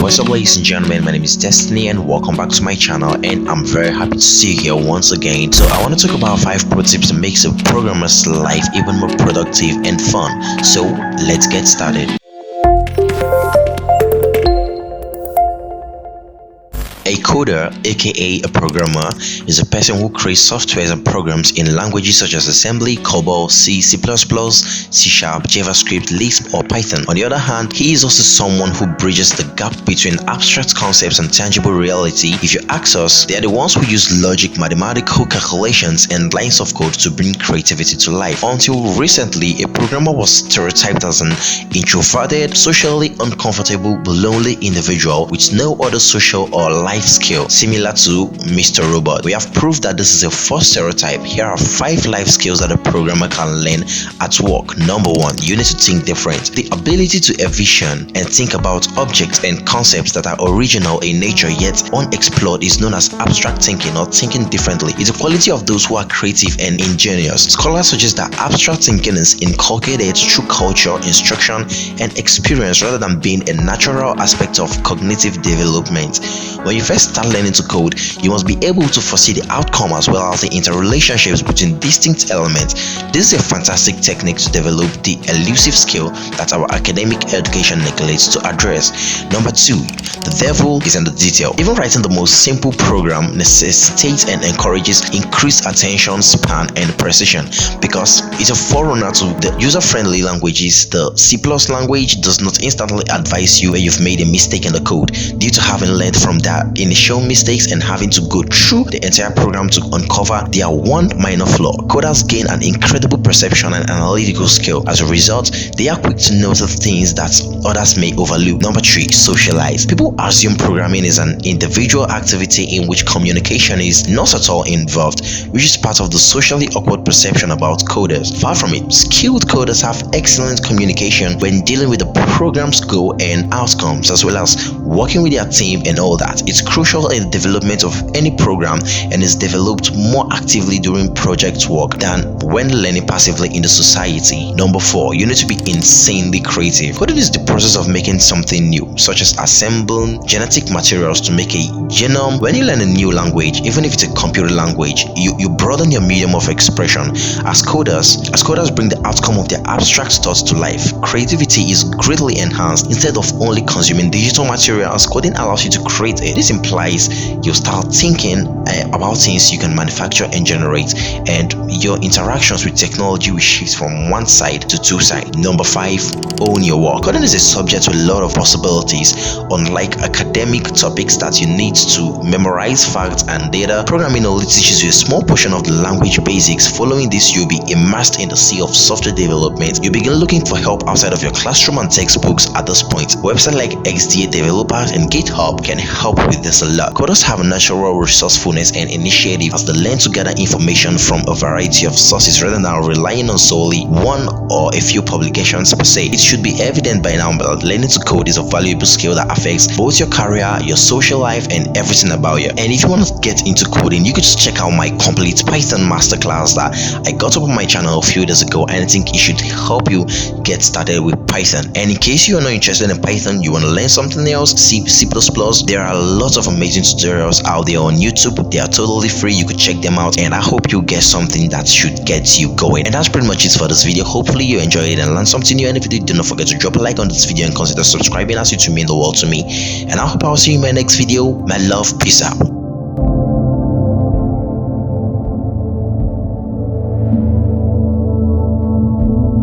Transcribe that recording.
What's up, ladies and gentlemen, my name is Destiny and welcome back to my channel, and I'm very happy to see you here once again. So I want to talk about 5 pro tips that makes a programmer's life even more productive and fun. So let's get started. A coder, aka a programmer, is a person who creates software and programs in languages such as assembly, COBOL, C, C++, C#, JavaScript, Lisp, or Python. On the other hand, he is also someone who bridges the gap between abstract concepts and tangible reality. If you ask us, they are the ones who use logic, mathematical calculations, and lines of code to bring creativity to life. Until recently, a programmer was stereotyped as an introverted, socially uncomfortable, but lonely individual with no other social or life skill, similar to Mr. Robot. We have proved that this is a false stereotype. Here are 5 life skills that a programmer can learn at work. Number 1, you need to think different. The ability to envision and think about objects and concepts that are original in nature yet unexplored is known as abstract thinking or thinking differently. It's a quality of those who are creative and ingenious. Scholars suggest that abstract thinking is inculcated through culture, instruction, and experience rather than being a natural aspect of cognitive development. When you first start learning to code, you must be able to foresee the outcome as well as the interrelationships between distinct elements. This is a fantastic technique to develop the elusive skill that our academic education neglects to address. Number 2, the devil is in the detail. Even writing the most simple program necessitates and encourages increased attention span and precision because it's a forerunner to the user-friendly languages. The C+ language does not instantly advise you when you've made a mistake in the code due to having learned from that initial mistakes and having to go through the entire program to uncover their one minor flaw. Coders gain an incredible perception and analytical skill. As a result, they are quick to notice things that others may overlook. Number 3, socialize. People assume programming is an individual activity in which communication is not at all involved, which is part of the socially awkward perception about coders. Far from it, skilled coders have excellent communication when dealing with the program's goal and outcomes, as well as working with their team and all that. It's crucial in the development of any program and is developed more actively during project work than when learning passively in the society. Number 4, you need to be insanely creative. Coding is the process of making something new, such as assembling genetic materials to make a genome. When you learn a new language, even if it's a computer language, you broaden your medium of expression. As coders bring the outcome of their abstract thoughts to life, creativity is greatly enhanced. Instead of only consuming digital materials, coding allows you to create it. This implies you start thinking about things you can manufacture and generate, and your interactions with technology will shift from one side to 2 sides. Number 5, own your work. Coding is a subject with a lot of possibilities. Unlike academic topics that you need to memorize facts and data, programming only teaches you a small portion of the language basics. Following this, you'll be immersed in the sea of software development. You begin looking for help outside of your classroom and textbooks. At this point, websites like XDA Developers and GitHub can help with this a lot. Coders have a natural resourcefulness and initiative as they learn to gather information from a variety of sources rather than relying on solely one or a few publications per se. It should be evident by now that learning to code is a valuable skill that affects both your career, your social life, and everything about you. And if you want to get into coding, you could just check out my complete Python masterclass that I got up on my channel a few days ago, and I think it should help you get started with Python. And in case you are not interested in Python, you want to learn something else, C++, there are lots of amazing tutorials out there on YouTube. They are totally free. You could check them out, and I hope you get something that should get you going. And that's pretty much it for this video. Hopefully you enjoyed it and learned something new. And if you did, do not forget to drop a like on this video and consider subscribing, as it would mean the world to me. And I hope I'll see you in my next video. My love, peace out.